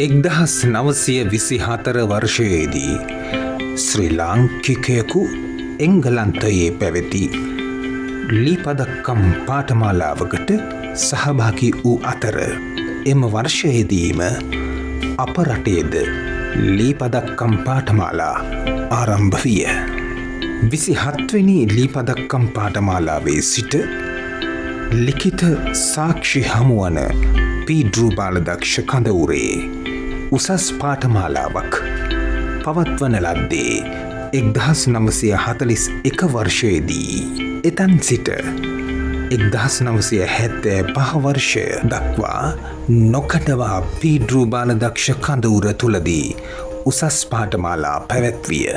1924 වර්ෂයේදී ශ්‍රී ලාංකිකයෙකු එංගලන්තයේ පැවති ලීපදක්කම් පාඨමාලාවකට සහභාගී වූ අතර එම වර්ෂයේදීම අප රටේද ලීපදක්කම් පාඨමාලා ආරම්භ විය. 27 වෙනි ලීපදක්කම් පාඨමාලාවේ සිට ලිඛිත සාක්ෂි හමුවන පීඩ්රු බාලදක්ෂ කඳවුරේ උසස් පාඨමාලාවක් පවත්වන ලද්දේ 1941 වර්ෂයේදී එතන් සිට 1975 වර්ෂය දක්වා නොකඩවා පීඩ්රු බාලදක්ෂ කඳවුර තුලදී උසස් පාඨමාලා පැවැත්විය.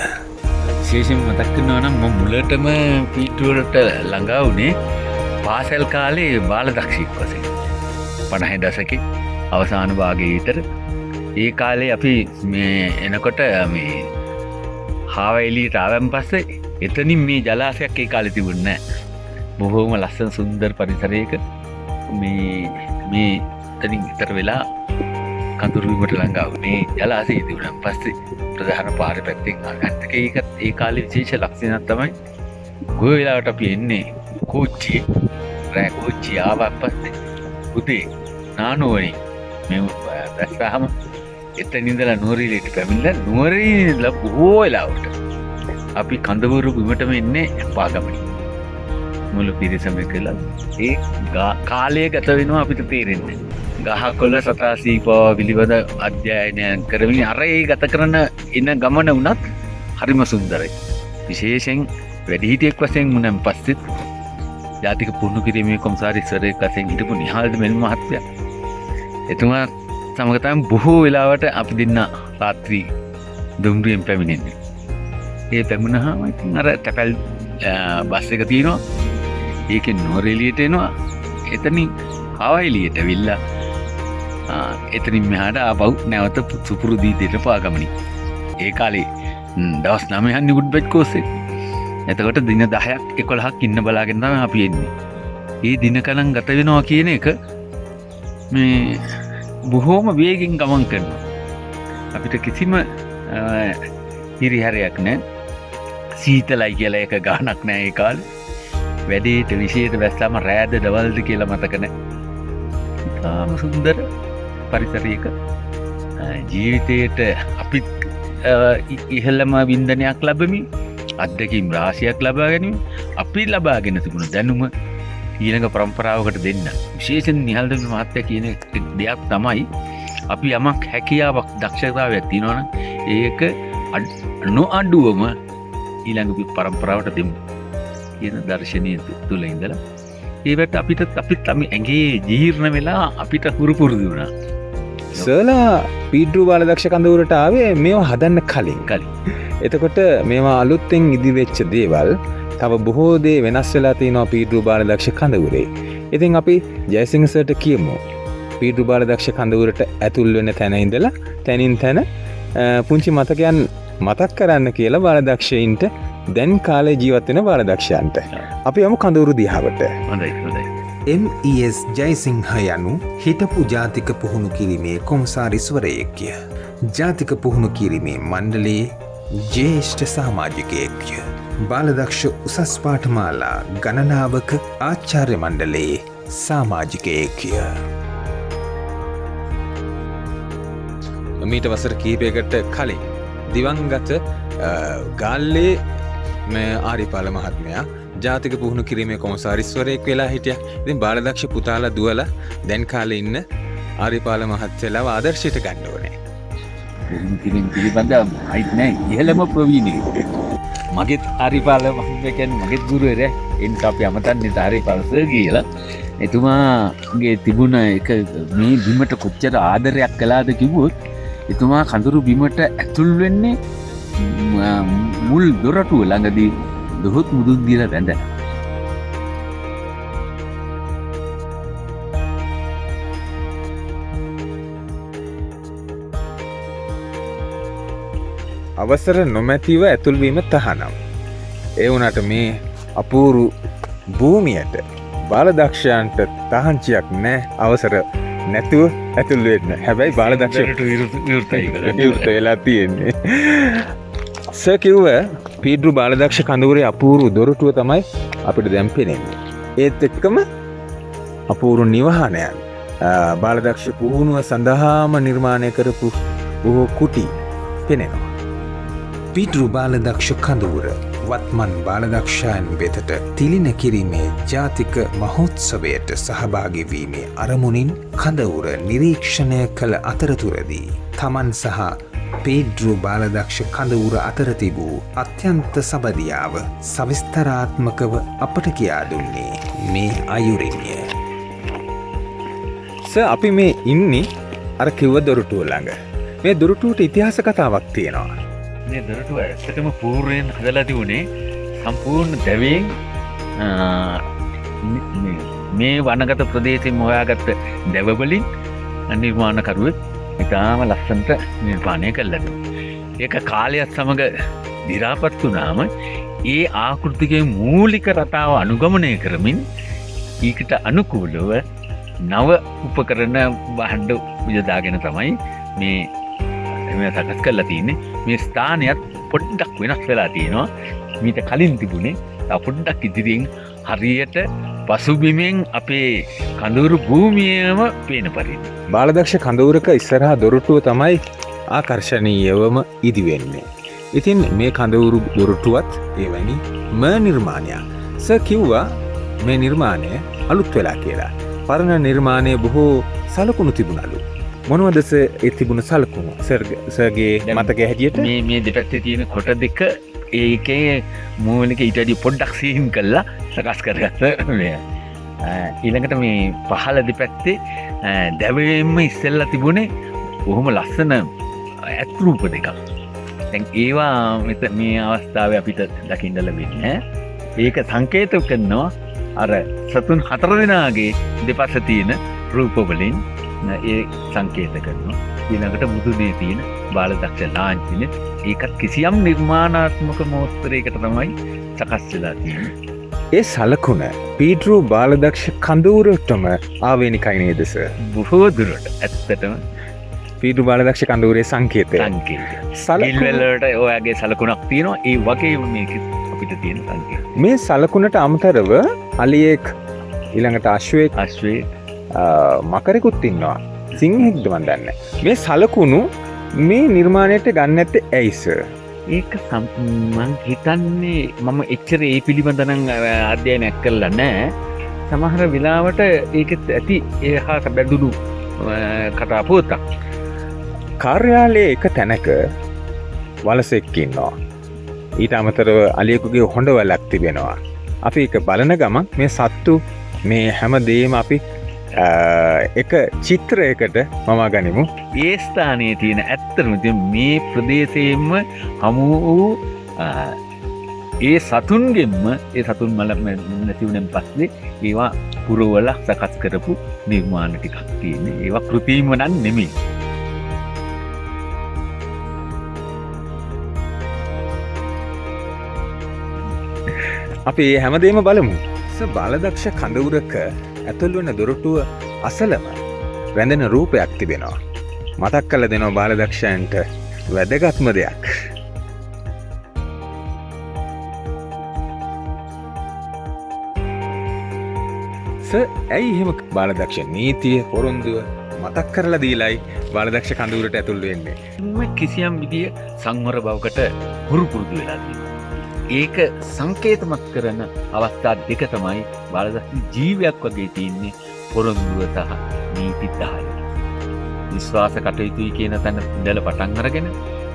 විශේෂයෙන් මතක් කරනවා නම් මම මුලටම පීඩ්රුවලට ළඟා වුණේ පාසල් කාලේ බාලදක්ෂයෙක් වශයෙන් 50 දශකයේ අවසාන භාගයේ විතර. ඒ කාලේ අපි මේ එනකොට මේ හාවැලියට ආවන් පස්සේ එතනින් මේ ජලාශයක් ඒ කාලේ තිබුණේ නැහැ. බොහෝම ලස්සන සුන්දර පරිසරයක මේ එතනින් විතර වෙලා කඳුරු බිමට ළඟා වුණේ ජලාශයේ තිබුණාන් පස්සේ ප්‍රධාන පාරේ පැත්තෙන් අගත්තක ඒ කාලේ විශේෂ ලක්ෂණයක් තමයි ගොය වෙලාවට අපි එන්නේ කෝච්චියේ රෑ කෝච්චිය ආවන් පස්සේ උදේ නානුවනේ මේ බැස්සහම එතන ඉඳලා නුවරඑළියට පැමිණලා නුවරඑළියේ ඉඳලා බොහෝ වෙලාවට අපි කඳවුරු බිමටම එන්නේ පාගමනින් මුළු පිරිසම කියලා ඒ කාලය ගත වෙනවා අපිට තේරෙන්නේ. ගහකොළ සතා සීපාව පිළිබඳ අධ්‍යයනය කරමින් අර ඒ ගත කරන එන ගමන වුණත් හරිම සුන්දරයි. විශේෂයෙන් වැඩිහිටියෙක් වශයෙන් මුනම් පස්සෙත් ජාතික පුහුණු කිරීමේ කොමසාරිස්වරයෙක් වශයෙන් හිටපු නිහාල්ද මෙල් මහත්තයා එතුමා සමග තමයි බොහෝ වෙලාවට අපි දෙන්න රාත්‍රී දුම්රියෙන් පැමිණෙන්නේ. ඒ පැමුණාම ඉතින් අර තැපැල් බස් එක තියෙනවා. ඒකෙන් නුවරඑළියට එනවා. එතනින් හාවැලියට ඇවිල්ලා එතනින් මෙහාට ආපහු නැවත සුපුරුදු විදිහට පාගමනින්. ඒ කාලේ දවස් 9 නිකුත් බැච් කෝස් එක. එතකොට දින 10ක් 11ක් ඉන්න බලාගෙන තමයි අපි එන්නේ. මේ දින ගණන් ගත වෙනවා කියන එක මේ බොහෝම වේගෙන් ගමන් කරනවා. අපිට කිසිම හිරිහැරයක් නැහැ. සීතලයි කියලා එක ගානක් නැහැ ඒ කාලේ. වැඩේට විශේෂ වැස්සම රෑද දවල්ද කියලා මතක නැහැ. ඉතාම සුන්දර පරිසරයක ජීවිතයට අපිත් ඉහළම වින්දනයක් ලැබෙමින් අත්දැකීම් රාශියක් ලබා ගැනීම අපි ලබාගෙන තිබුණ දැනුම ඊළඟ පරම්පරාවකට දෙන්න. විශේෂයෙන් නිහාල්ද මහත්තයා කියන දෙයක් තමයි අපි යමක් හැකියාවක් දක්ෂතාවයක් තියෙනවා නම් ඒක නොඅඩුවම ඊළඟ පරම්පරාවට දෙමු කියන දර්ශනය තුල ඉඳලා ඒකට අපිත් ඇඟේ ජීර්ණ වෙලා අපිට හුරු පුරුදු වුණා. සර්ලා පීඩ්රු බාලදක්ෂ කඳවුරට ආවේ මේවා හදන්න කලින්. එතකොට මේවා අලුත්ෙන් ඉදිවෙච්ච දේවල් තව බොහෝ දේ වෙනස් වෙලා තියෙනවා පීඩ්රු බාලදක්ෂ කඳවුරේ. ඉතින් අපි ජයසිංහ සර්ට කියමු පීඩ්රු බාලදක්ෂ කඳවුරට ඇතුල් වෙන තැන ඉඳලා තැනින් තැන පුංචි මතකයන් මතක් කරන්න කියලා බාලදක්ෂයින්ට දැන් කාලේ ජීවත් වෙන බාලදක්ෂයන්ට. අපි යමු කඳවුරු දිහාවට. හොඳයි. MES ජයසිංහ යනු හිටපු ජාතික පුහුණු කිරීමේ කොමසාරිස්වරයෙක්ය. ජාතික පුහුණු කිරීමේ මණ්ඩලයේ ජ්‍යෙෂ්ඨ සමාජිකයෙක්ය. බාලදක්ෂ උසස් පාඨමාලා ගණනාවක ආචාර්ය මණ්ඩලයේ සමාජිකයෙක්ය. මීට වසර කිහිපයකට කලින් දිවංගත ගාල්ලේ ආරිපාල මහත්මයා ජාතික පුහුණු කිරීමේ කොමසාරිස්වරයෙක් වෙලා හිටියා. ඉතින් බාලදක්ෂ පුතාලා දුවලා දැන් කාලේ ඉන්න ආරිපාල මහත්තයලාව ආදර්ශයට ගන්න ඕනේ. පුහුණු කිරීම පිළිබඳව හිත නැහැ ඉහළම ප්‍රවීණයෙක්. මගෙත් ආරිපාල මහත්මයා කියන්නේ මගෙත් ගුරුවරයා. එන්ට අපි අමතන්නේ ආරිපාල සර් කියලා. එතුමාගේ තිබුණ එක මේ බිමට කොච්චර ආදරයක් කළාද කිව්වොත් එතුමා කඳුරු බිමට ඇතුල් වෙන්නේ මුල් දොරටුව ළඟදී දොහොත් මුදුන් දීලා වැඳ. අවසර නොමැතිව ඇතුල්වීම තහනම්. ඒ වුණාට මේ අපූරු භූමියට බාලදක්ෂයන්ට තහංචියක් නැහැ අවසර නැතුව ඇතුල් වෙන්න. හැබැයි බාලදක්ෂ විවෘත වෙලා තියෙන්නේ. සර් කිව්ව පීඩ්රු බාලදක්ෂ කඳවුරේ අපූර්ව දොරටුව තමයි අපිට දැන් පෙනෙන්නේ. ඒත් එක්කම අපූර්ව නිවහනයන් බාලදක්ෂ පුහුණුව සඳහාම නිර්මාණය කරපු බොහෝ කුටි පෙනෙනවා. පීඩ්රු බාලදක්ෂ කඳවුර වත්මන් බාලදක්ෂයන් වෙතට තිලින කිරීමේ ජාතික මහෝත්සවයට සහභාගී වීමේ අරමුණින් කඳවුර නිරීක්ෂණය කළ අතරතුරදී තමන් සහ පීඩ්රු බාලදක්ෂ කඳවුර අතර තිබූ අත්‍යන්ත සබදියාව සවිස්තරාත්මකව අපට කියා දුන්නේ මේ අයුරින්ය. අපි මේ ඉන්නේ අර කිව්ව දොරටුව ළඟ. මේ දොරටුවට ඉතිහාස කතාවක් තියෙනවා. මේ දොරටුව ඇත්තටම පූර්වයෙන් හදලා තිබුණේ සම්පූර්ණ දැවයෙන් මේ වනගත ප්‍රදේශයෙන් හොයාගත්ත දැව වලින් නිර්මාණකරුවෙක් ඉතාම ලස්සනට නිර්මාණය කළා. ඒක කාලයත් සමග දි รา පත් වුණාම ඒ ආකෘතිකයේ මූලික රටාව අනුගමනය කරමින් ඊකට අනුකූලව නව උපකරණ භාණ්ඩ යොදාගෙන තමයි මේ සකස් කරලා තියෙන්නේ. මේ ස්ථානයත් පොඩ්ඩක් වෙනස් වෙලා තියෙනවා. මීට කලින් තිබුණේ පොඩ්ඩක් ඉදිරියෙන් හරියට පසුබිමෙන් අපේ කඳවුරු භූමියම පේන පරිදි. බාලදක්ෂ කඳවුරක ඉස්සරහා දොරටුව තමයි ආකර්ශනීයවම ඉදි වෙන්නේ. ඉතින් මේ කඳවුරු දොරටුවත් එවැනි නිර්මාණයක්. සර් කිව්වා මේ නිර්මාණය අලුත් වෙලා කියලා. පරණ නිර්මාණය බොහෝ සලකුණු තිබුණලු. මොනවද ඒ තිබුණ සලකුණු? සර්ගේ මතකයේ හැටියට මේ දෙපැත්තේ තියෙන කොට දෙක ඒකේ මූලික ඊට වඩා පොඩ්ඩක් සීන් කරලා සකස් කරගත්ත මේ. ඊළඟට මේ පහළ දෙපැත්තේ දැවෙන්න ඉස්සෙල්ලා තිබුණේ බොහොම ලස්සන ඇත් රූප දෙකක්. දැන් ඒවා මේ අවස්ථාවේ අපිට දකින්න ලැබෙන්නේ. ඒක සංකේත කරනවා අර සතුන් 4 දෙනාගේ දෙපස තියෙන රූප වලින් ඒ සංකේත කරනවා. ඊළඟට මුදුනේ තියෙන බාලදක්ෂ ලාංඡනය ඒකත් කිසියම් නිර්මාණාත්මක මෝස්තරයකට තමයි සකස් වෙලා තියෙන්නේ. ඒ සලකුණ පීඩ්රු බාලදක්ෂ කඳවුරටම ආවේනිකයි නේද සර්? බොහෝ දුරට ඇත්තටම පීඩ්රු බාලදක්ෂ කඳවුරේ සංකේතය. ඉල්වලට ඔයාගේ සලකුණක් තියෙනවා. ඒ වගේම මේක අපිට තියෙන සංකේතය. මේ සලකුණට අමතරව අලියෙක් ඊළඟට අශ්වයෙක් මකරෙකුත් ඉන්නවා. සිංහෙක්ද මන් දන්නේ. මේ සලකුණු මේ නිර්මාණයට ගන්න නැත්තේ ඇයි සර්? ඒක මං හිතන්නේ මම එච්චර ඒ පිළිබඳ නම් අධ්‍යයනයක් කරලා නැහැ. සමහර වෙලාවට ඒකත් ඇති ඒ හා බැඳුණු කතා පොතක්. කාර්යාලයේ එක තැනක වලසෙක් ඉන්නවා. ඊට අමතරව අලියෙකුගේ හොඬවලක් තිබෙනවා. අපි ඒක බලන ගමන් මේ සත්තු මේ හැම දෙයක්ම අපි එක චිත්‍රයකට මම ගනිමු. ඒ ස්ථානයේ තියෙන ඇත්තටම මේ ප්‍රදේශයෙන්ම හමු වූ ඒ සතුන්ගෙන්ම ඒ සතුන් මල නැති වුණෙන් පස්සේ ඒවා පුරවලා සකස් කරපු නිර්මාණ ටිකක් තියෙන්නේ. ඒවා කෘතිම නම් නෙමෙයි. අපි හැමදේම බලමු. බාලදක්ෂ කඳවුරක ඇතුල් වෙන දොරටුව අසලම වැඳෙන රූපයක් තිබෙනවා. මතක් කරලා දෙනවා බාලදක්ෂයන්ට වැදගත්ම දෙයක්. ඇයි එහෙම බාලදක්ෂ නීතිය පොරොන්දුව මතක් කරලා දීලයි බාලදක්ෂ කඳවුරට ඇතුල් වෙන්නේ? කිසියම් විදිය සංවර බවකට හුරු පුරුදු වෙලා තියෙනවා. ඒක සංකේතමත් කරන අවස්ථා දෙක තමයි බාලදක්ෂ ජීවයක් වගේ තියෙන්නේ පොරොන්දුව සහ නීති 10. විශ්වාස කටයුතුයි කියන තැන ඉඳලා පටන් අරගෙන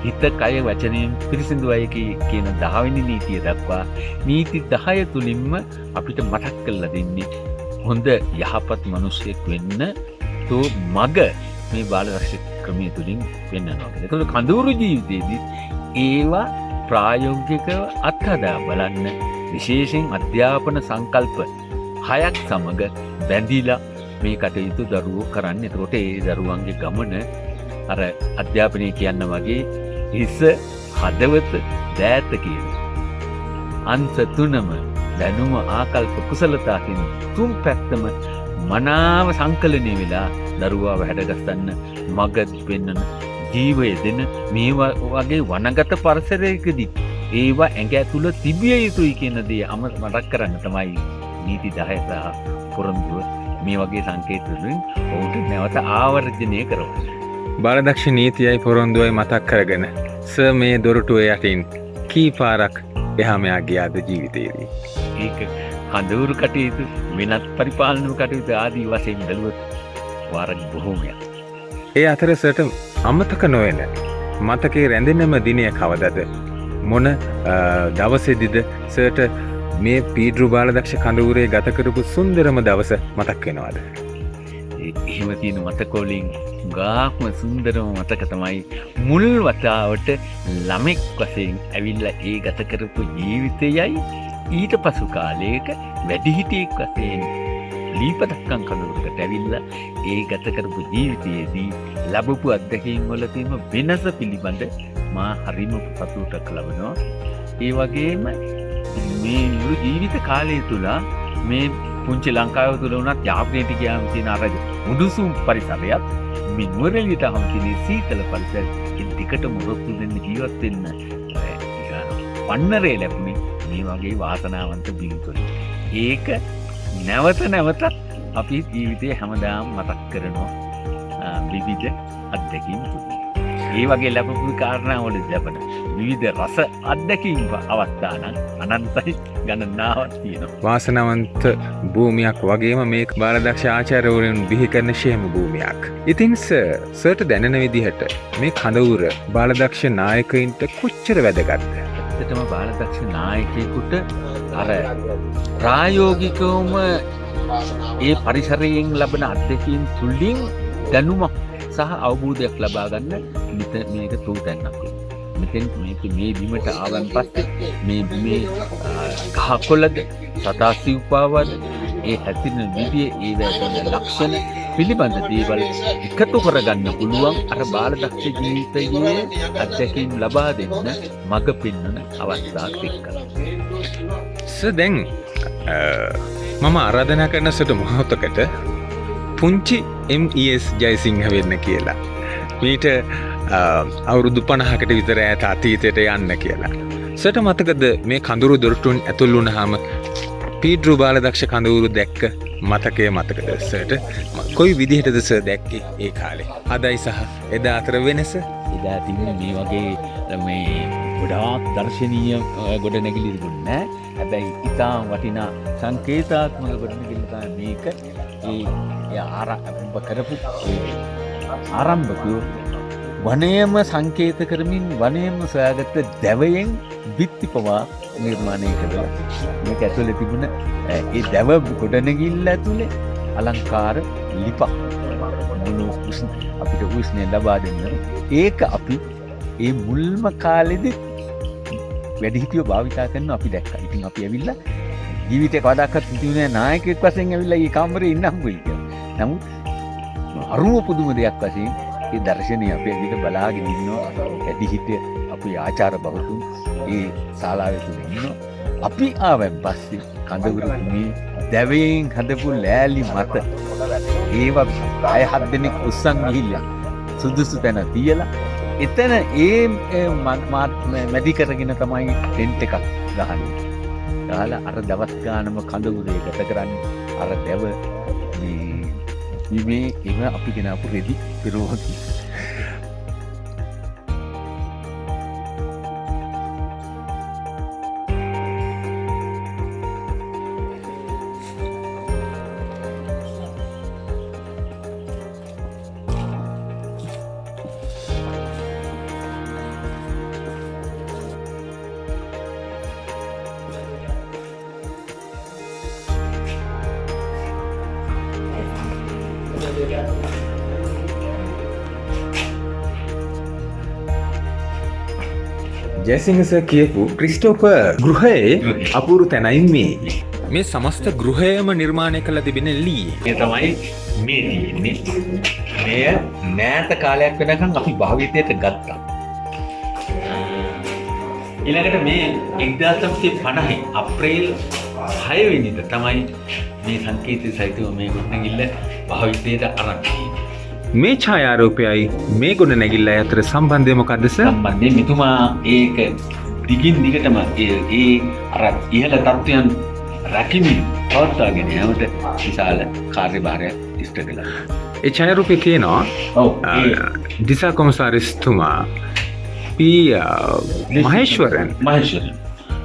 හිත කය වචනයෙන් පිරිසිදුවයි කියන 10 වෙනි නීතිය දක්වා නීති 10 තුලින්ම අපිට මතක් කරලා දෙන්නේ හොඳ යහපත් මිනිසෙක් වෙන්න තෝ මග මේ බාලදක්ෂ ක්‍රමයේ තුලින් වෙන්නනවා. ඒකවල කඳවුරු ජීවිතයේදී ඒවා ප්‍රායෝගිකව අත්හදා බලන්න විශේෂයෙන් අධ්‍යාපන සංකල්ප 6ක් සමග බැඳිලා මේ කටයුතු දරුවෝ කරන්න. එතකොට ඒ දරුවන්ගේ ගමන අර අධ්‍යාපනය කියන්න වගේ හිස හදවත දෑත කියන අංශ තුනම දැනුම ආකල්ප කුසලතා කියන තුන් පැත්තම මනාව සංකලනය වෙලා දරුවා වැඩගස්සන්න මග පෙන්වන ජීවය දෙන මේ වගේ වනගත පරිසරයකදී ඒවා ඇඟ ඇතුළ තිබිය යුතුයි කියන දේ මතක් කරන්න තමයි නීති 10 සහ පොරොන්දුව මේ වගේ සංකේත වලින් ඔවුන්ට නැවත ආවර්ජනය කරනවා. බාලදක්ෂ නීතියයි පොරොන්දුවයි මතක් කරගෙන සර් මේ දොරටුව යටින් කී පාරක් එහා මෙහා ගියාද ජීවිතේදී? ඒක කඳවුරු කටයුතු වෙනත් පරිපාලන කටයුතු ආදී වශයෙන් බැලුවොත් වාර බොහෝමයක්. ඒ අතර සර්ට අමතක නොවන මතකේ රැඳෙනම දිනය කවදද? මොන දවසේදීද සර්ට මේ පීඩ්රු බාලදක්ෂ කඳවුරේ ගත කරපු සුන්දරම දවස මතක් වෙනවද? එහෙම තියෙන මතකවලින් ගාක්ම සුන්දරම මතක තමයි මුල් වතාවට ළමෙක් වශයෙන් ඇවිල්ලා ඒ ගත කරපු ජීවිතයයි ඊට පසු කාලයක වැඩිහිටියෙක් වශයෙන් ලීපදක්කම් කඳවුරකට ඇවිල්ලා ඒ ගත කරපු ජීවිතයේදී ලැබපු අත්දැකීම් වල තියෙන වෙනස පිළිබඳ මා හරිම සතුටක් ලබනවා. ඒ වගේම මේ මුළු ජීවිත කාලය තුල මේ පුංචි ලංකාව තුල වුණත් යාපනයට ගියාම තියෙන අර මුදුසුම් පරිසරයත් මේ නුවරඑළියට ආවම තියෙන සීතල පරිසරය දිගටම රොක්කු දෙන්න ජීවත් වෙන්න වන්නරේ ලැබුණේ මේ වගේ වාසනාවන්ත බිලිතුල. ඒක නැවත නැවතත් අපි ජීවිතේ හැමදාම මතක් කරනවා විවිධ අත්දැකීම් තුලින්. ඒ වගේ ලැබපු කාරණාවල ලැබෙන විවිධ රස අත්දැකීම් අවස්ථාන අනන්තයි ගණනාවක් තියෙනවා. වාසනාවන්ත භූමියක් වගේම මේ බාලදක්ෂ ආචාර්යවරුන් බිහි කරන ශේම භූමියක්. ඉතින් සර්ට දැනෙන විදිහට මේ කඳවුර බාලදක්ෂ නායකයින්ට කොච්චර වැදගත්ද? ඇත්තටම බාලදක්ෂ නායකයෙකුට අර ප්‍රායෝගිකවම ඒ පරිසරයෙන් ලබන අත්දැකීම් තුලින් දැනුමක් සහ අවබෝධයක් ලබා ගන්න මේක තෝතැන්නක්. මෙතෙන් මේ බිමට ආවන් පස්සේ මේ බිමේ ගහකොළද සතා සිව්පාවද ඒ හැසිරෙන විදිය ඒ වැටෙන ලක්ෂණ පිළිබඳ දේවල් එකතු කරගන්න පුළුවන් අර බාලදක්ෂ ජීවිතයේ අත්දැකීම් ලබා දෙන්න මඟ පෙන්වන අවස්ථාවක් එක්ක. දැන් මම ආරාධනා කරන සට මොහොතකට පුංචි MES ජයසිංහ වෙන්න කියලා. මීට අවුරුදු 50කට විතර ඈත අතීතයට යන්න කියලා. සට මතකද මේ කඳුරු දොරටුන් ඇතුල් වුණාම පීඩ්රු බාලදක්ෂ කඳවුරු දැක්ක මතකය මතකද සට? කොයි විදිහටද සර් දැක්කේ ඒ කාලේ? අදයි සහ එදා අතර වෙනස? එදා තිබුණේ මේ වගේ මේ ගොඩාක් දර්ශනීය ගොඩනැගිලි තිබුණේ නැහැ. හැබැයි ඉතාම වටිනා සංකේතාත්මක ගොඩනැගිලි තමයි මේක. ඒ ආරම්භ කරපු ආරම්භකයෝ වනයේම සංකේත කරමින් වනයේම සොයාගත්ත දැවයෙන් බිත්ති පවා නිර්මාණය කළා. මේක ඇතුලේ තිබුණ ඒ දැව ගොඩනැගිල්ල ඇතුලේ අලංකාර ලිපක් මුළු අපිට උස්නේ ලබා දෙන්න. ඒක අපි ඒ මුල්ම කාලෙදී වැඩිහිටියෝ භාවිතා කරන අපි දැක්කා. ඉතින් අපි ඇවිල්ලා ජීවිතේ කවදාකවත් හිතුවේ නෑ නායකයෙක් වශයෙන් ඇවිල්ලා මේ කාමරේ ඉන්න හම්බුයි කියලා. නමුත් අරුම පුදුම දෙයක් වශයෙන් ඒ දර්ශනය අපි ඇවිල්ලා බලාගෙන ඉන්නවා. වැඩිහිටිය අපේ ආචාර්ය බහුතුන් ඒ ශාලාවේ තුල ඉන්නවා. අපි ආවන් පස්සේ කඳවුරු මේ දැවයෙන් හදපු ලෑලි මත ඒවා 6-7 දෙනෙක් උස්සන් ගිහිල්ලා සුදුසු තැන තියලා එතන මැදි කරගෙන තමයි ටෙන්ට් එකක් ගහන්නේ. ගහලා අර දවස් ගානම කඳවුරේ ගත කරන්නේ අර දැව මේ එම අපි ගෙනාපු රෙදි පිරෝහකි. ජයසිංහ සර් කියපු ක්‍රිස්ටෝෆර් ගෘහයේ අපූරු තැනයි මේ සමස්ත ගෘහයම නිර්මාණය කළ තිබෙන ලී. මේ තමයි මේ තියෙන්නේ. මෙය නෑත කාලයක් වෙනකන් අපි භාවිතයට ගත්තා. ඊළඟට මේ 1950 අප්‍රේල් 6 වෙනිදා තමයි මේ සංකේතය සහිතව මේ ගොඩනැගිල්ල භාවිතයට අරන් තියෙන්නේ. මේ ඡායාරූපයයි මේ ගොඩ නැගිල්ල අතර සම්බන්ධය මොකක්ද සර්? සම්බන්ධයෙන් මෙතුමා ඒක දිගින් දිගටම ඒ අර ඉහළ තත්ත්වයන් රැකීමෙන් පවත්වාගෙන යාමට විශාල කාර්යභාරයක් ඉෂ්ට කළා. ඒ ඡායාරූපයේ තියෙනවා ඔව් දිසා කොමසාරිස්තුමා මහේශ්වරන්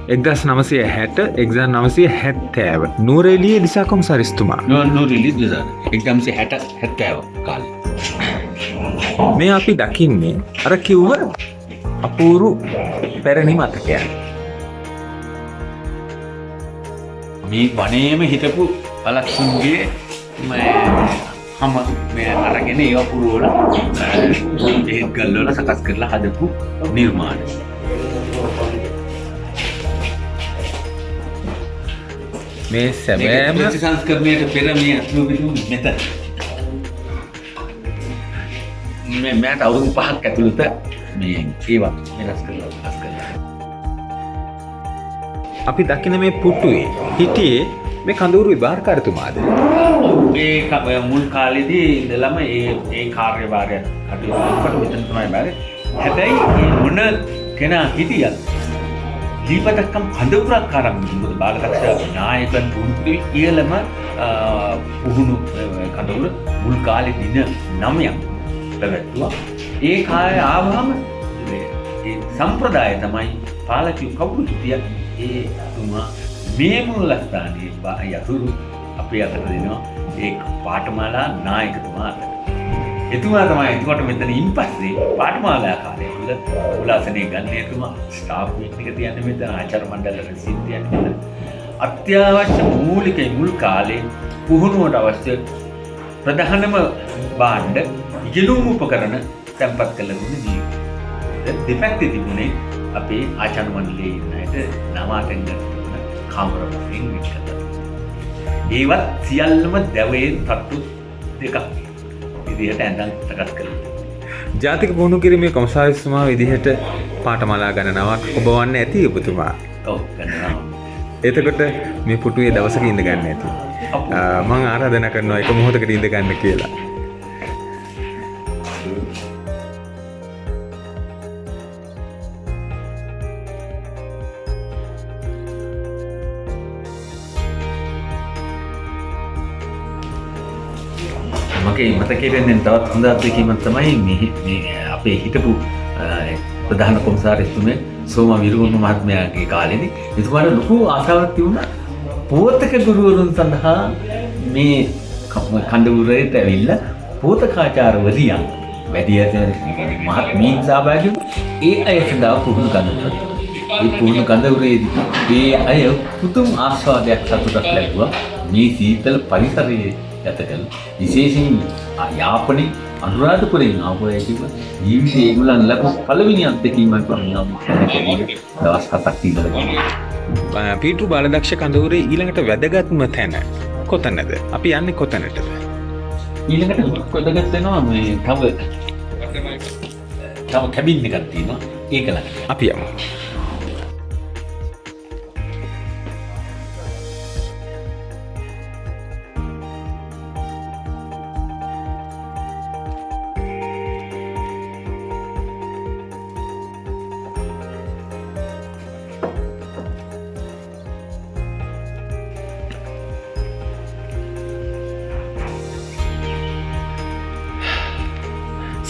1960 1970 නූරෙලියේ දිසා කොමසාරිස්තුමා නූරෙලියේ දිසා 1960 කාලේ මේ අපි දකින්නේ අර කිව්ව අපූරු පැරණි මතකයන්. මේ වනයේම හිටපු අලක්ෂුන්ගේ හම මේ අරගෙන ඒ අපූරු වල ඒත් ගල් වල සකස් කරලා හදපු නිර්මාණ. මේ සැබෑම සංස්කරණයට පෙර මේ අතුරුපිටු මෙතන මෑත අවුරුදු 5ක් ඇතුළත මේ ඒවා වෙනස් කරලා අපි දකින මේ පුටුවේ හිටියේ මේ කඳවුරු විභාරකාරතුමාද? ඒ මුල් කාලේදී ඉඳලම ඒ කාර්යභාරය කටයුතු කරලා මෙතන තමයි බැරි. හැබැයි මේ මොන කෙනා හිටියත් දීපතක්කම් කඳවුරක් ආරම්භ මොකද බාලදක්ෂ නායකයන් පුහුණුවේ ඉහළම පුහුණු කඳවුර මුල් කාලේ දින 9ක් පැවැත්වුවා. ඒ කාලේ ආවම ඒ සම්ප්‍රදාය තමයි පාලකයෝ කවුරු හිටියත් ඒ තුමා මේ මූලස්ථානයේ යතුරු අපේ අතට දෙනවා ඒ පාඨමාලා නායකතුමා. එතුමා තමයි එතකොට මෙතන ඉන්පස්සේ පාඨමාලා කාර්යය තුළ උලාසනේ ගන්න එතුමා ස්ටාෆ් මීටින් එක තියන්නේ මෙතන ආචාර්ය මණ්ඩල රැස්වීම තියන්නේ මෙතන. අත්‍යවශ්‍ය මූලික මුල් කාලේ පුහුණුවට අවශ්‍ය ප්‍රධානම භාණ්ඩ ඉගෙනුම් උපකරණ තැන්පත් කළ දුන්නේ දෙපැත්තේ තිබුණේ අපේ ආචාර්ය මණ්ඩලයේ ඉන්නට නවාතෙන් ගන්න කාමර වශයෙන් විකල්ප. ඒවත් සියල්ලම දැවයෙන් තට්ටු දෙකක් විදිහට ඇඳන් සකස් කළා. ජාතික පුහුණු කිරීමේ කොමසාරිස්තුමා විදිහට පාඨමාලා ගණනාවක් ඔබවන්න ඇති ඔබතුමා. ඔව් ගණනාවක්. එතකොට මේ පුටුවේ දවසක ඉඳ ගන්න ඇති. මම ආරාධනා කරනවා එක මොහොතකට ඉඳ ගන්න කියලා. මගේ මතකයේ වෙන්නේ තවත් හොඳ අත්දැකීමක් තමයි මේ අපේ හිටපු ප්‍රධාන කොමසාරිස්තුමේ සෝම විරුවන මහත්මයාගේ කාලෙදී එතුමාට ලොකු ආසාවක් තිබුණා පෝතක ගුරුවරුන් සඳහා මේ කඳවුරේට ඇවිල්ලා පෝතකාචාර්යවරියන් වැඩි මහත්මීන් සහභාගී ඒ අය සඳහා පුහුණු කඳවුර. ඒ පුහුණු කඳවුරේදී ඒ අය පුදුම ආස්වාදයක් සතුටක් ලැබුවා මේ සීතල පරිසරයේ ගත කළ විශේෂයෙන් යාපනයේ අනුරාධපුරයෙන් ආපු අය කිව්වා ජීවිතේ ඒගොල්ලන් ලැබු පළවෙනි අත්දැකීමක් වුණා දවස් 7ක් ඉඳලා. පීට්‍රු බාලදක්ෂ කඳවුරේ ඊළඟට වැදගත්ම තැන කොතනද? අපි යන්නේ කොතනටද? ඊළඟට වැදගත් වෙනවා මේ තව කැබින් එකක් තියෙනවා ඒක ළඟ. අපි යමු.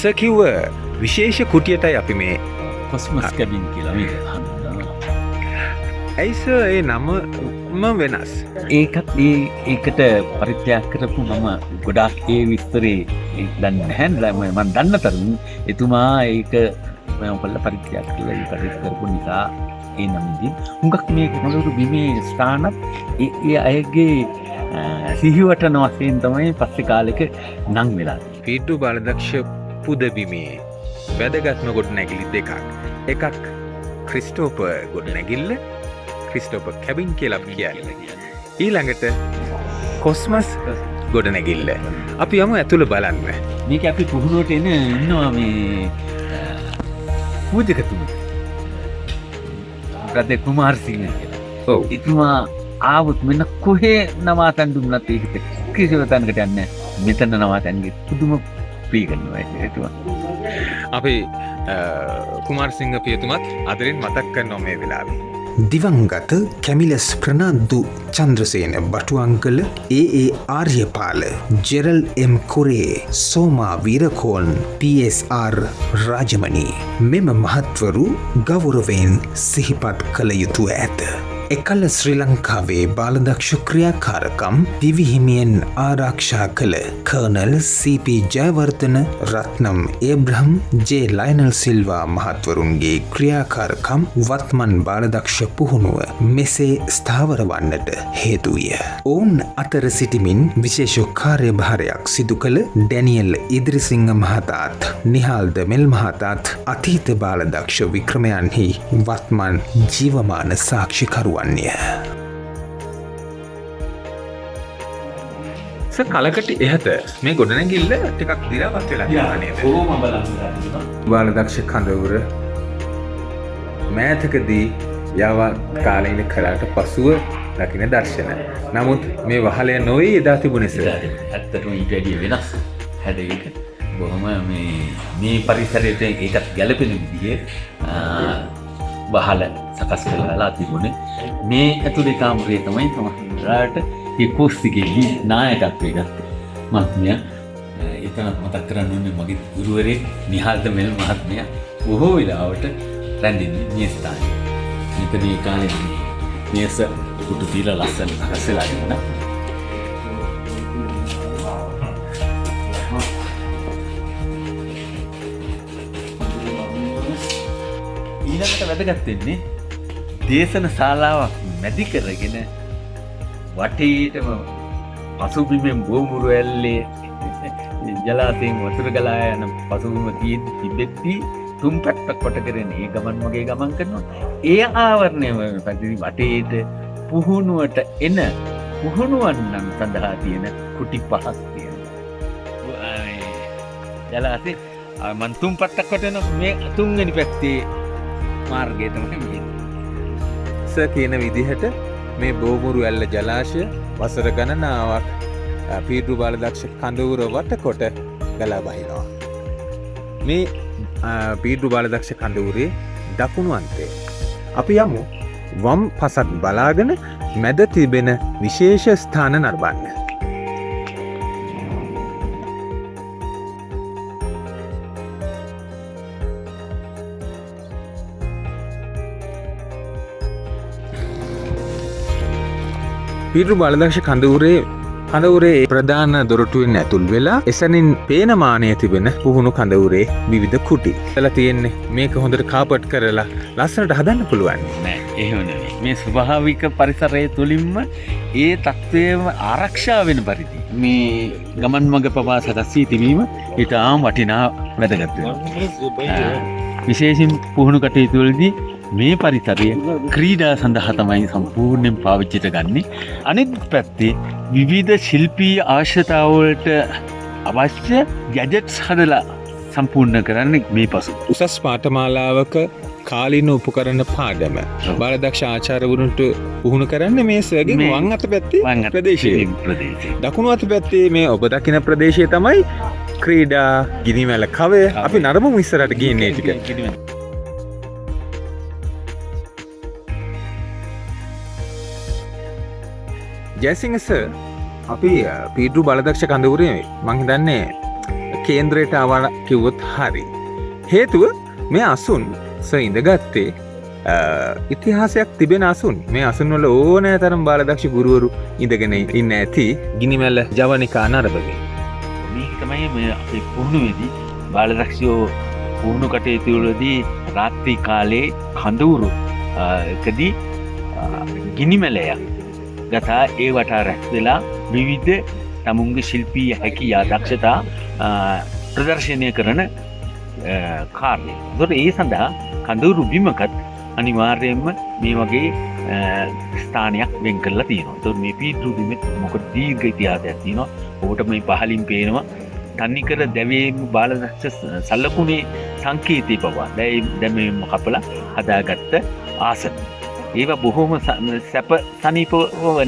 සකිව්ව විශේෂ කුටියටයි අපි මේ කොස්මස් කැබින් කියලා මේ හඳුන්වනවා. ඇයිස ඒ නමම වෙනස්? ඒකත් ඒකට පරිත්‍යාග කරපු මම ගොඩාක් ඒ විස්තරේ දන්නේ නැහැ. මම දන්න තරම් එතුමා ඒක මම පොල්ල පරිත්‍යාග කළා. ඒ පරිත්‍යාග කරපු නිසා ඒ නමින් හුඟක් මේ කඳවුරු බිමේ ස්ථානත් ඒ අයගේ සිහිවටන වශයෙන් තමයි පස්සේ කාලෙක නම් වෙලා. පීට්‍රු බාලදක්ෂ පුදබිමේ වැදගත්ම ගොඩනැගිලි දෙකක්. එකක් ක්‍රිස්ටෝපර් ගොඩනැගිල්ල, ක්‍රිස්ටෝපර් කැබින් කියලා කියන්නේ. ඊළඟට කොස්මස් ගොඩනැගිල්ල. අපි යමු ඇතුළ බලන්න. මේක අපි පුහුණුවට ඉන්නවා මේ පූජකතුමා. රදේ කුමාරසිංහ කියලා. ඔව්. එතුමා ආවුත් මෙන්න කොහේ නවාතැන් දුන්නත් ඒකට කිසිම තැනකට යන්නේ නැහැ. මෙතන නවාතැන්ගේ පුදුම ප්‍රීගන්නවා ඒතුවා. අපි කුමාරසිංහ පියතුමත් අදරින් මතක් කරනවා මේ වෙලාවේ. දිවංගත කැමිලස් ප්‍රනාන්දු චන්ද්‍රසේන බටුවංකල ඒ ආර්යපාල ජෙරල් එම් කුරේ සෝමා වීරකෝන් PSR රාජමණී මෙම මහත්වරු ගෞරවයෙන් සිහිපත් කළ යුතු ඇත. එකල ශ්‍රී ලංකාවේ බාලදක්ෂ ක්‍රියාකාරකම් දිවිහිමියෙන් ආරක්ෂා කළ colonel CP Jayawardena Ratnam Abraham J Lionel Silva මහත්වරුන්ගේ ක්‍රියාකාරකම් වත්මන් බාලදක්ෂ පුහුණුව මෙසේ ස්ථාවර වන්නට හේතුවිය. ඔවුන් අතර සිටිමින් විශේෂ කාර්යභාරයක් සිදු කළ ඩැනියල් ඉදිරිසිංහ මහතාත් නිහාල් දමෙල් මහතාත් අතීත බාලදක්ෂ වික්‍රමයන්හි වත්මන් ජීවමාන සාක්ෂිකරුවන් කලකට එහත මේ ගොඩනැගිල්ල ටිකක් දිරාවත් වෙලා නේද? බාලදක්ෂ කඳවුර මෑතකදී යවත් කාලීන කරාට පසුව දකින දර්ශන. නමුත් මේ වහලය නොවේ එදා තිබුණේ සර්. ඇත්තටම ඊට වැඩිය වෙනස් හැඩයක බොහොම මේ පරිසරයට ඒකත් ගැලපෙන විදිහේ වහල සකස් කරලා තිබුණේ. මේ ඇතුලේ කාමරේ තමයි සමහරවිට ඒ කුස්තිගේ නායකත්වයේ ගත්තේ. මහත්මයා එතන මතක් කරන්න ඕනේ මගේ ගුරුවරයෙක් නිහාල් දමෙල් මහත්මයා බොහෝ වෙලාවට රැඳෙන්නේ මේ ස්ථානයේ. මෙතන ඒ කාලේ මේස කුටු තියලා ලස්සන හසලා ඉන්නා. ඊළඟට වැදගත් වෙන්නේ දේශන ශාලාවක් මැදි කරගෙන වටේටම පසුබිමෙන් බෝමුරු ඇල්ලේ ජලාශයෙන් වතුර ගලා යන පසුබිම තිබෙද්දී තුන් පැත්තක් කොට කරගෙන ඒ ගමන් මගේ ගමන් කරනවා. ඒ ආවරණය පැතිරි වටේට පුහුණුවට එන පුහුණුවන්නන් සඳහා තියෙන කුටි පහක් තියෙනවා. ජලාශේ මන් තුන් පැත්තක් කොටන මේ තුන්වෙනි පැත්තේ මාර්ගය තමයි මේ. සර් කියන විදිහට මේ බෝමුරු ඇල්ල ජලාශය වසර ගණනාවක් පීඩු බාලදක්ෂ කඳවුර වටකොට ගලා බහිනවා. මේ පීඩු බාලදක්ෂ කඳවුරේ දකුණු අන්තේ අපි යමු වම් පසක් බලාගෙන මැද තිබෙන විශේෂ ස්ථාන නරඹන්න. පීඩු බාලදක්ෂ කඳවුරේ ප්‍රධාන දොරටුවෙන් ඇතුල් වෙලා එසනින් පේනමානය තිබෙන පුහුණු කඳවුරේ විවිධ කුටි. එතලා තියෙන්නේ මේක හොඳට කාපට් කරලා ලස්සනට හදන්න පුළුවන්. නෑ එහෙම නෙවෙයි. මේ ස්වභාවික පරිසරය තුලින්ම ඒ තත්ත්වයම ආරක්ෂා වෙන පරිදි මේ ගමන් මඟ පවා සකස් වී තිබීම ඊටාම වටිනා වැදගත් වෙනවා. විශේෂයෙන් පුහුණු කටයුතු වලදී මේ පරිසරය ක්‍රීඩා සඳහා තමයි සම්පූර්ණයෙන් පාවිච්චිට ගන්නේ. අනිත් පැත්තේ විවිධ ශිල්පීය අවශ්‍යතාවලට අවශ්‍ය ගැජට්ස් හදලා සම්පූර්ණ කරන්නේ මේ පසු. උසස් පාඨමාලාවක කාලීන උපකරණ පාඩම බාලදක්ෂ ආචාර්යවරුන්ට පුහුණු කරන්නේ මේ සර්ගෙන් වම් අත පැත්තේ ප්‍රදේශයේ. දකුණු අත පැත්තේ මේ ඔබ දකින ප්‍රදේශය තමයි ක්‍රීඩා ගිනිමැල කවය. අපි නරඹමු ඉස්සරහට ගිහින් ඒ ටික. ජයසිංහ සර් අපි පීඩු බාලදක්ෂ කඳවුරේ මං හිතන්නේ කේන්ද්‍රයට ආවා කිව්වොත් හරි. හේතුව මේ අසුන් සර් ඉඳගත්තේ ඉතිහාසයක් තිබෙන අසුන්. මේ අසුන් වල ඕනෑ තරම් බාලදක්ෂ ගුරුවරු ඉඳගෙන ඉන්න ඇති ගිනිමැල ජවනිකා නරඹගෙන. මේක තමයි මේ අපේ පුහුණුවේදී බාලදක්ෂයෝ පුහුණු කටයුතු වලදී රාත්‍රී කාලේ කඳවුරු එකදී ගිනිමැලයක් ගතා ඒ වටා රැස් වෙලා විවිධ තමුන්ගේ ශිල්පීය හැකියා දක්ෂතා ප්‍රදර්ශනය කරන කාර්යය. ඒකට ඒ සඳහා කඳවුරු බිමකත් අනිවාර්යයෙන්ම මේ වගේ ස්ථානයක් වෙන් කරලා තියෙනවා. ඒකට මේ පීඩු බිමේ මොකද දීර්ඝ ඉතිහාසයක් තියෙනවා. ඔබට මේ පහලින් පේනවා තනිකර දැවීම බාලදක්ෂ සලකුණේ සංකේතය පවා දැන් මේ කපලා හදාගත්ත ආසන. ඒව බොහොම සැප සනීපව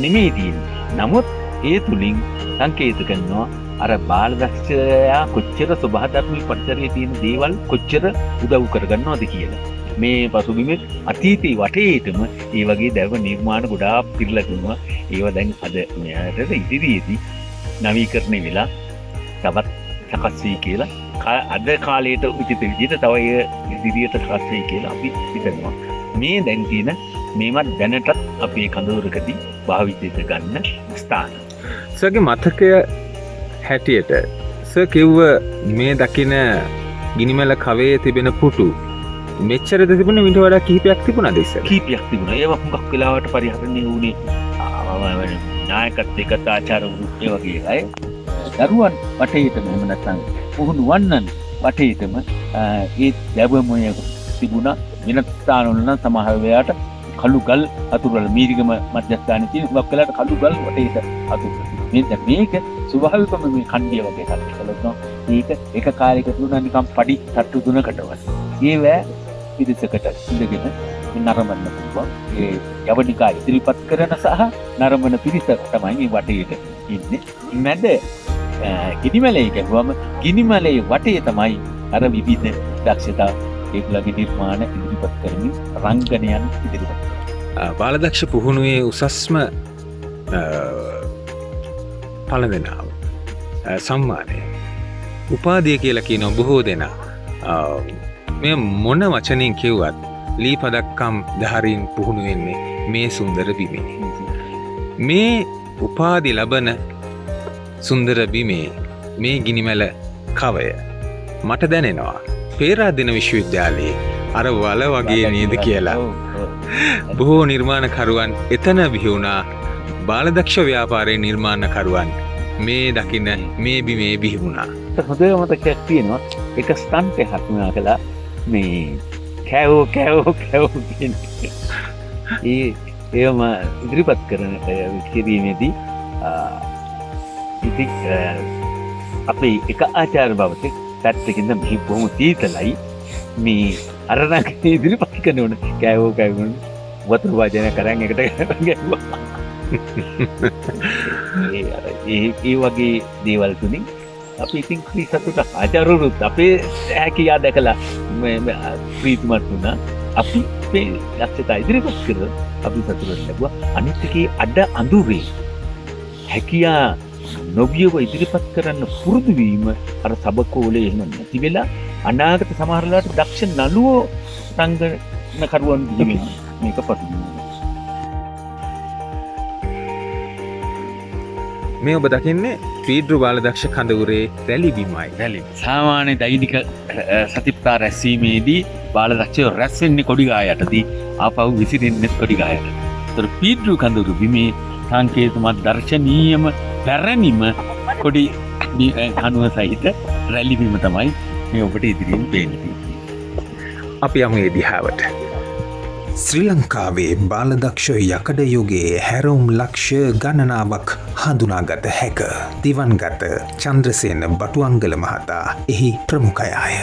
නෙමෙයි තියෙන්නේ. නමුත් ඒ තුලින් සංකේත කරනවා අර බාලදක්ෂයා කොච්චර ස්වභාවධර්මී පරිසරයේ තියෙන දේවල් කොච්චර උදව් කරගන්නවද කියලා. මේ පසුබිමේ අතීතයේ වටේටම ඒ වගේ දැව නිර්මාණ ගොඩාක් පිරලා තිබුණා. ඒව දැන් අද මෙයාට ඉදිරියේදී නවීකරණය වෙලා තවත් සකස් වෙයි කියලා අද කාලයට උචිත විදිහට තව ඒ ඉදිරියට සකස් වෙයි කියලා අපි හිතනවා. මේ දැන් තියෙන මේවත් දැනටත් අපේ කඳවුරකදී භාවිතයට ගන්න ස්ථාන. සර්ගේ මතකය හැටියට සර් කිව්ව මේ දකින ගිනිමැල කවේ තිබෙන පුටු මෙච්චරද තිබුණ මිට වඩා කිහිපයක් තිබුණාද ඉස්සර? කීපයක් තිබුණා. ඒවා හුඟක් වෙලාවට පරිහරණය වුණේ නායකත්වයේ කතාචාරවරු ඒ වගේ අය දරුවන් වටේටම එහෙම නැත්නම් පුහුණු වන්නන් වටේටම ඒ දැවමය තිබුණා. වෙනත් ස්ථානවල නම් සමහර වෙලාවට කළු ගල් අතුරුවල මීරිගම මධ්‍යස්ථානයේ තියෙන හුඟක් වෙලාවට කළු ගල් වටේට අතුරුවල. මේක ස්වභාවිකවම මේ කණ්ඩිය වගේ එකක් කළොත් මේක එක කාලයක දුන්නා නිකන් පඩි තට්ටු තුනකටවත්. ඒව පිරිසකට ඉඳගෙන නරඹන්න පුළුවන්. ඒ යවනිකා ඉදිරිපත් කරන සහ නරඹන පිරිස තමයි මේ වටේට ඉන්නේ. මැද ගිනිමැලේ ගැහුවම ගිනිමැලේ වටේ තමයි අර විවිධ දක්ෂතා ඒගොල්ලන්ගේ නිර්මාණ ඉදිරිපත් කරමින් රංගනයන් ඉදිරිපත් කරනවා. බාලදක්ෂ පුහුණුවේ උසස්ම පළඳිනාව සම්මානය උපාධිය කියලා කියන බොහෝ දෙනා මේ මොන වචනෙන් කිව්වත් ලී පදක්කම් දහරින් පුහුණු වෙන්නේ මේ සුන්දර බිමේ. මේ උපාධි ලබන සුන්දර බිමේ මේ ගිනිමැල කවය මට දැනෙනවා පේරාදෙන විශ්වවිද්‍යාලයේ අර වල වගේ නේද කියලා. බොහෝ නිර්මාණකරුවන් එතන බිහිවුණා. බාලදක්ෂ ව්‍යාපාරයේ නිර්මාණකරුවන් මේ දකින්න මේ බිමේ බිහිවුණා. හොඳම මතකයක් තියෙනවා. එක ස්ටන්ට් එකක් මෙයා කළා. මේ කැවෝ කියන ඒවම ඉදිරිපත් කරන කිරීමේදී ඉතින් අපේ එක ආචාර්ය බවතෙක් පැත්තකින්ද මෙහි බොහොම සීතලයි මේ අරණක ඉදිරිපත් කරන කැවෝ වතුර වාදනය කරන් එකට ගැහුවා. ඒ වගේ දේවල් තුලින් අපි ඉතින් සතුට ආචාර්යවරුත් අපේ හැකියා දැකලා ප්‍රීතිමත් වුණා. අපි මේ දක්ෂතා ඉදිරිපත් කරලා අපි සතුට ලැබුවා. අනිත් එකේ අඩ අඳුරේ හැකියා නොබියව ඉදිරිපත් කරන්න පුරුදු වීම අර සබකෝලේ එහෙම නැති වෙලා අනාගත සමහර වෙලාවට දක්ෂ නළුවෝ රංගනකරුවන් වෙමින් මේක පසුබිම. මේ ඔබ දකින්නේ පීඩ්රු බාලදක්ෂ කඳවුරේ රැලි බිමයි. රැලි සාමාන්‍ය දෛනික සතිපතා රැස්වීමේදී බාලදක්ෂයෝ රැස් වෙන්නේ කොඩිගායටදී ආපහු විසිරෙන්නේ කොඩිගායට. ඒතර පීඩ්රු කඳවුරු බිමේ සංකේතමත් දර්ශනීයම පැරණිම කොඩි කණුව සහිත රැලි බිම තමයි මේ ඔබට ඉදිරියෙන් පේන්නේ. අපි යමු ඒ දිහාවට. ශ්‍රී ලංකාවේ බාලදක්ෂ යකඩ යුගයේ හැරවුම් ලක්ෂ ගණනාවක් හඳුනාගත හැක. දිවන්ගත චන්ද්‍රසේන බටුවංගල මහතා එහි ප්‍රමුඛයාය.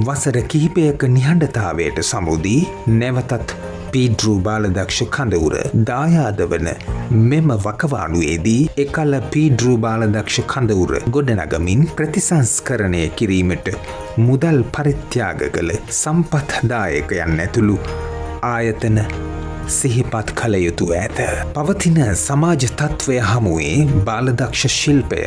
වසර කිහිපයක නිහඬතාවයට සමුදී නැවතත් පීඩ්රු බාලදක්ෂ කඳවුර දායාද වන මෙම වකවානුවේදී එකල පීඩ්රු බාලදක්ෂ කඳවුර ගොඩනගමින් ප්‍රතිසංස්කරණය කිරීමට මුදල් පරිත්‍යාග කළ සම්පත්දායකයන් ඇතුළු ආයතන සිහිපත් කළ යුතු ඇත. පවතින සමාජ තත්ත්වය හමුවේ බාලදක්ෂ ශිල්පය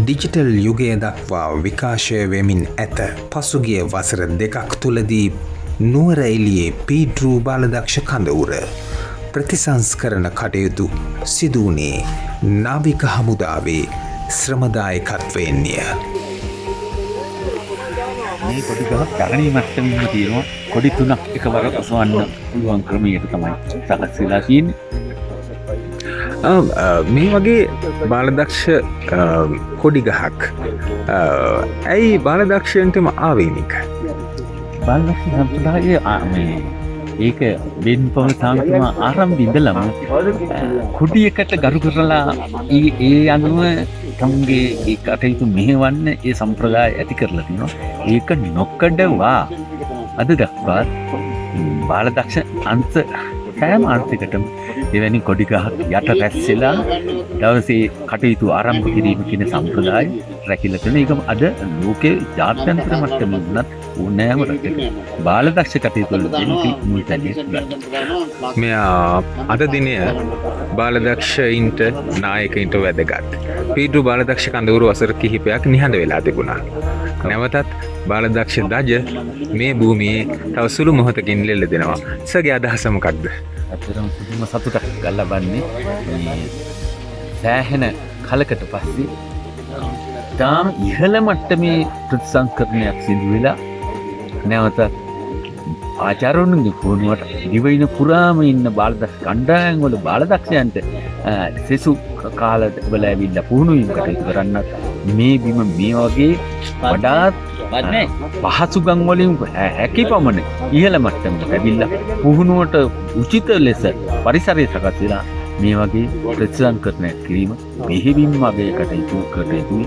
ඩිජිටල් යුගය දක්වා විකාශය වෙමින් ඇත. පසුගිය වසර 2ක් තුළදී නුවර එළියේ පීඩ්රු බාලදක්ෂ කඳවුර ප්‍රතිසංස්කරණ කටයුතු සිදුවුණේ නාවික හමුදාවේ ශ්‍රමදායකත්වයෙන්ය. මේ කොඩි ගහක් තරණී මට්ටමින්ම තියෙනවා. කොඩි 3ක් එකවර ඔසවන්න පුළුවන් ක්‍රමයකට තමයි සකස් වෙලා තියෙන්නේ. මේ වගේ බාලදක්ෂ කොඩි ගහක් ඇයි බාලදක්ෂයන්ටම ආවේනික? බාලදක්ෂ සම්ප්‍රදායේ ඒක වෙන් පව සාමිතුම ආරම්භ ඉඳලම කුටියකට ගරු කරලා ඒ අනුව තමගේ ඒ කටයුතු මෙහෙවන්න ඒ සම්ප්‍රදාය ඇති කරලා තිනවා. ඒක නොකඩවා අද දක්වා බාලදක්ෂ අංශ සෑම අන්තිකටම එවැනි කොඩි ගහක් යට රැස්සෙලා දවසේ කටයුතු ආරම්භ කිරීම කියන සම්ප්‍රදාය රැකිලා තියෙන එක අද ලෝකයේ ජාත්‍යන්තර මට්ටමේ වුණත් ඕනෑම රටක බාලදක්ෂ කටයුතු වල තියෙන මුල් තැනිය ගන්නවා. මෙයා අද දිනය බාලදක්ෂයින්ට නායකයින්ට වැදගත්. පීට්‍රු බාලදක්ෂ කඳවුරු වසර කිහිපයක් නිහඬ වෙලා තිබුණා. නැවතත් බාලදක්ෂ දජ මේ භූමියේ තව සුළු මොහොතකින් ලෙල්ල දෙනවා. සගේ අදහස මොකක්ද? ඇත්තටම පුදුම සතුටක් ලබන්නේ මේ සෑහෙන කලකට පස්සේ තාම ඉහළ මට්ටමේ ප්‍රතිසංස්කරණයක් සිදු වෙලා නැවත ආචාර්යවරුන්ගේ පුහුණුවට දිවයින පුරාම ඉන්න බාලදක්ෂ කණ්ඩායම් වල බාලදක්ෂයන්ට සෙසු කාලවල ඇවිල්ලා පුහුණු වීම කටයුතු කරන්නත් මේ බිම මේ වගේ වඩාත් පහසුකම් වලින් හැකි පමණ ඉහළ මට්ටමකට ඇවිල්ලා පුහුණුවට උචිත ලෙස පරිසරය සකස් වෙලා මේ වගේ ප්‍රතිසංස්කරණය කිරීම මෙහෙවින්ම අගය කටයුතු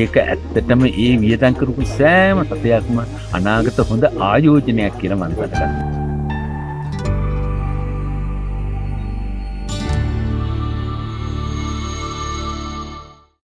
ඒක ඇත්තටම ඒ වියදම් කරපු සෑම සතයක්ම අනාගත හොඳ ආයෝජනයක් කියලා මම හිතනවා.